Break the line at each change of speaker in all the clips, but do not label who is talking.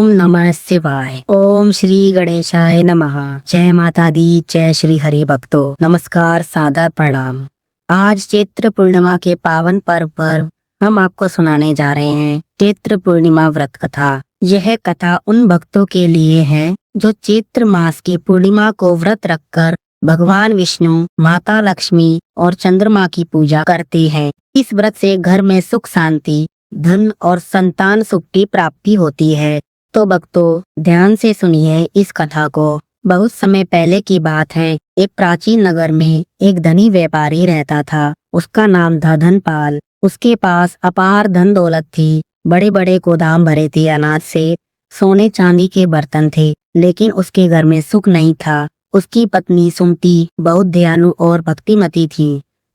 ओम नमः शिवाय। ओम श्री गणेशाय नमः। जय माता दी, जय श्री हरि भक्तों। नमस्कार, सादर प्रणाम। आज चैत्र पूर्णिमा के पावन पर्व पर हम आपको सुनाने जा रहे हैं चैत्र पूर्णिमा व्रत कथा। यह कथा उन भक्तों के लिए है जो चैत्र मास की पूर्णिमा को व्रत रखकर भगवान विष्णु, माता लक्ष्मी और चंद्रमा की पूजा करते हैं। इस व्रत से घर में सुख शांति, धन और संतान सुख की प्राप्ति होती है। तो भक्तों, ध्यान से सुनिए इस कथा को। बहुत समय पहले की बात है। एक प्राचीन नगर में एक धनी व्यापारी रहता था। उसका नाम था धनपाल। उसके पास अपार धन दौलत थी। बड़े बड़े गोदाम भरे थे अनाज से, सोने चांदी के बर्तन थे, लेकिन उसके घर में सुख नहीं था। उसकी पत्नी सुमति बहुत दयालु और भक्तिमती थी,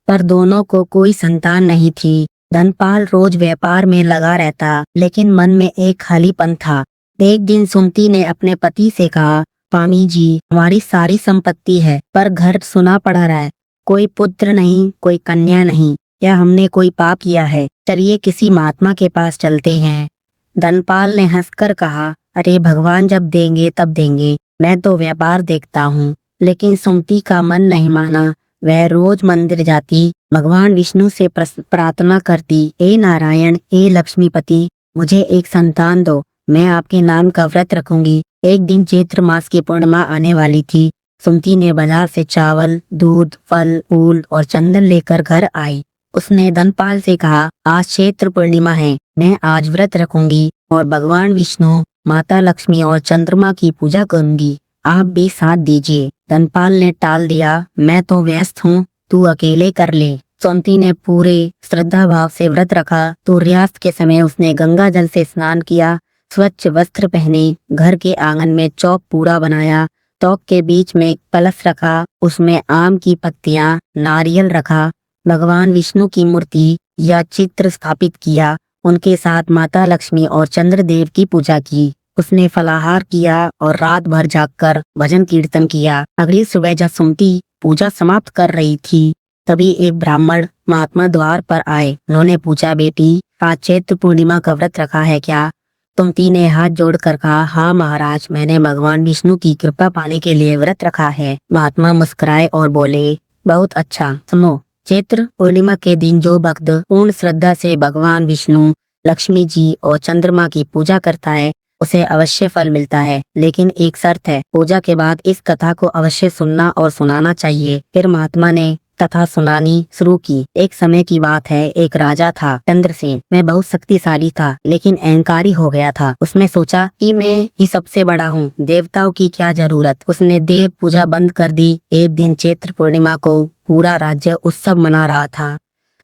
पर दोनों को कोई संतान नहीं थी। धनपाल रोज व्यापार में लगा रहता, लेकिन मन में एक खालीपन था। एक दिन सुमति ने अपने पति से कहा, स्वामी जी, हमारी सारी संपत्ति है, पर घर सुना पड़ा रहा है। कोई पुत्र नहीं, कोई कन्या नहीं। या हमने कोई पाप किया है? चलिए किसी महात्मा के पास चलते हैं। धनपाल ने हंसकर कहा, अरे भगवान जब देंगे तब देंगे, मैं तो व्यापार देखता हूँ। लेकिन सुमति का मन नहीं माना। वह रोज मंदिर जाती, भगवान विष्णु से प्रार्थना करती, हे नारायण, हे लक्ष्मीपति, मुझे एक संतान दो, मैं आपके नाम का व्रत रखूंगी। एक दिन चैत्र मास की पूर्णिमा आने वाली थी। सुमति ने बाजार से चावल, दूध, फल, फूल और चंदन लेकर घर आई। उसने धनपाल से कहा, आज चैत्र पूर्णिमा है, मैं आज व्रत रखूंगी और भगवान विष्णु, माता लक्ष्मी और चंद्रमा की पूजा करूंगी। आप भी साथ दीजिए। धनपाल ने टाल दिया, मैं तो व्यस्त हूँ, तू अकेले कर ले। सुमति ने पूरे श्रद्धा भाव से व्रत रखा। सूर्यास्त के समय उसने गंगा जल से स्नान किया, स्वच्छ वस्त्र पहने, घर के आंगन में चौक पूरा बनाया, चौक के बीच में कलश रखा, उसमें आम की पत्तियां, नारियल रखा, भगवान विष्णु की मूर्ति या चित्र स्थापित किया, उनके साथ माता लक्ष्मी और चंद्रदेव की पूजा की। उसने फलाहार किया और रात भर जागकर भजन कीर्तन किया। अगली सुबह जब सुमति पूजा समाप्त कर रही थी, तभी एक ब्राह्मण महात्मा द्वार पर आए। उन्होंने पूछा, बेटी, आज चैत्र पूर्णिमा का व्रत रखा है क्या? सुमति ने हाथ जोड़कर कहा, हाँ महाराज, मैंने भगवान विष्णु की कृपा पाने के लिए व्रत रखा है। महात्मा मुस्कुराए और बोले, बहुत अच्छा, सुनो, चैत्र पूर्णिमा के दिन जो भक्त पूर्ण श्रद्धा से भगवान विष्णु, लक्ष्मी जी और चंद्रमा की पूजा करता है, उसे अवश्य फल मिलता है। लेकिन एक शर्त है, पूजा के बाद इस कथा को अवश्य सुनना और सुनाना चाहिए। फिर महात्मा ने कथा सुनानी शुरू की। एक समय की बात है, एक राजा था, चंद्रसेन। वह बहुत शक्तिशाली था, लेकिन अहंकारी हो गया था। उसने सोचा कि मैं ही सबसे बड़ा हूँ, देवताओं की क्या जरूरत। उसने देव पूजा बंद कर दी। एक दिन चैत्र पूर्णिमा को पूरा राज्य उत्सव मना रहा था।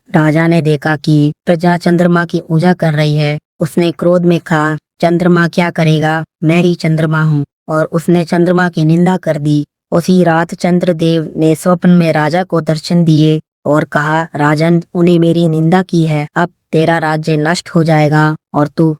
राजा ने देखा कि प्रजा चंद्रमा की पूजा कर रही है। उसने क्रोध में कहा, चंद्रमा क्या करेगा, मैं ही चंद्रमा हूँ, और उसने चंद्रमा की निंदा कर दी। उसी रात चंद्रदेव ने स्वप्न में राजा को दर्शन दिए और कहा, राजन, उन्हें मेरी निंदा की है, अब तेरा राज्य नष्ट हो जाएगा और तू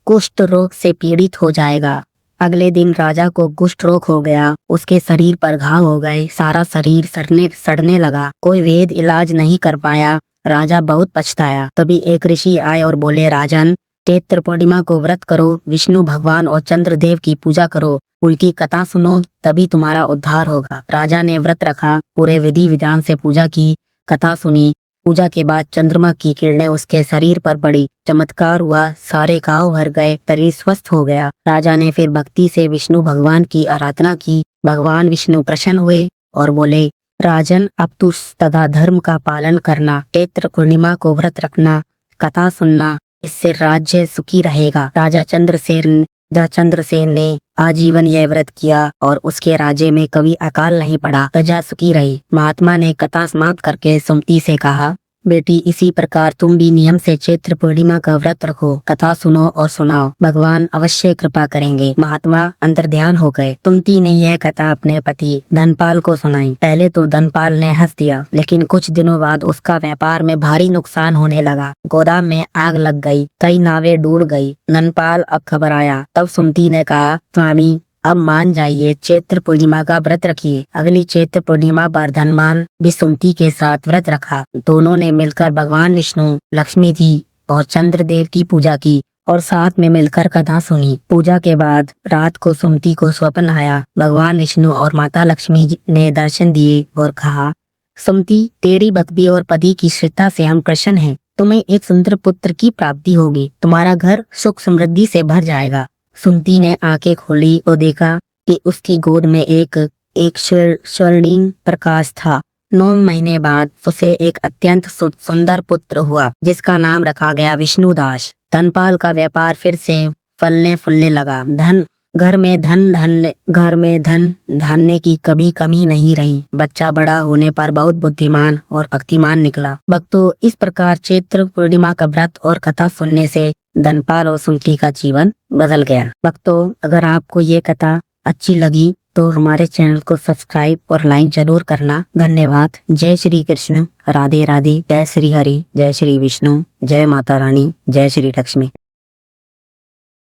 कुष्ठ रोग से पीड़ित हो जाएगा। अगले दिन राजा को कुष्ठ रोग हो गया। उसके शरीर पर घाव हो गए, सारा शरीर सड़ने लगा। कोई वैद्य इलाज नहीं कर पाया। राजा बहुत पछताया। तभी एक ऋषि आए और बोले, राजन, चैत्र पूर्णिमा को व्रत करो, विष्णु भगवान और चंद्रदेव की पूजा करो, उनकी कथा सुनो, तभी तुम्हारा उद्धार होगा। राजा ने व्रत रखा, पूरे विधि विधान से पूजा की, कथा सुनी। पूजा के बाद चंद्रमा की किरणें उसके शरीर पर पड़ी, चमत्कार हुआ, सारे घाव भर गए, शरीर स्वस्थ हो गया। राजा ने फिर भक्ति से विष्णु भगवान की आराधना की। भगवान विष्णु प्रसन्न हुए और बोले, राजन, अब तू सदा धर्म का पालन करना, चैत्र पूर्णिमा को व्रत रखना, कथा सुनना, इससे राज्य सुखी रहेगा। राजा चंद्रसेन ने आजीवन यह व्रत किया और उसके राज्य में कभी अकाल नहीं पड़ा, प्रजा सुखी रही। महात्मा ने कथा समाप्त करके सुमति से कहा, बेटी, इसी प्रकार तुम भी नियम से चैत्र पूर्णिमा का व्रत रखो, कथा सुनो और सुनाओ, भगवान अवश्य कृपा करेंगे। महात्मा अंतर ध्यान हो गए। सुमति ने यह कथा अपने पति धनपाल को सुनाई। पहले तो धनपाल ने हंस दिया, लेकिन कुछ दिनों बाद उसका व्यापार में भारी नुकसान होने लगा। गोदाम में आग लग गई, कई नावें डूब गई। धनपाल अब घबराया। तब सुमति ने कहा, स्वामी, अब मान जाइए, चैत्र पूर्णिमा का व्रत रखिए। अगली चैत्र पूर्णिमा पर धनपाल भी सुमति के साथ व्रत रखा। दोनों ने मिलकर भगवान विष्णु, लक्ष्मी जी और चंद्रदेव की पूजा की और साथ में मिलकर कथा सुनी। पूजा के बाद रात को सुमति को स्वप्न आया। भगवान विष्णु और माता लक्ष्मी ने दर्शन दिए और कहा, सुमति, तेरी भक्ति और पति की श्रद्धा से हम प्रसन्न हैं। तुम्हें एक सुंदर पुत्र की प्राप्ति होगी। तुम्हारा घर सुख समृद्धि से भर जाएगा। सुमति ने आंखें खोली और देखा कि उसकी गोद में एक स्वर्णिम प्रकाश था। 9 महीने बाद उसे एक अत्यंत सुंदर पुत्र हुआ, जिसका नाम रखा गया विष्णुदास। धनपाल का व्यापार फिर से फलने फूलने लगा। घर में धन धान्य की कभी कमी नहीं रही। बच्चा बड़ा होने पर बहुत बुद्धिमान और भक्तिमान निकला। भक्तों, इस प्रकार चैत्र पूर्णिमा का व्रत और कथा सुनने से धनपाल और सुमति का जीवन बदल गया। भक्तों, अगर आपको ये कथा अच्छी लगी तो हमारे चैनल को सब्सक्राइब और लाइक जरूर करना। धन्यवाद। जय श्री कृष्ण। राधे राधे। जय श्री हरि। जय श्री विष्णु। जय माता रानी। जय श्री लक्ष्मी।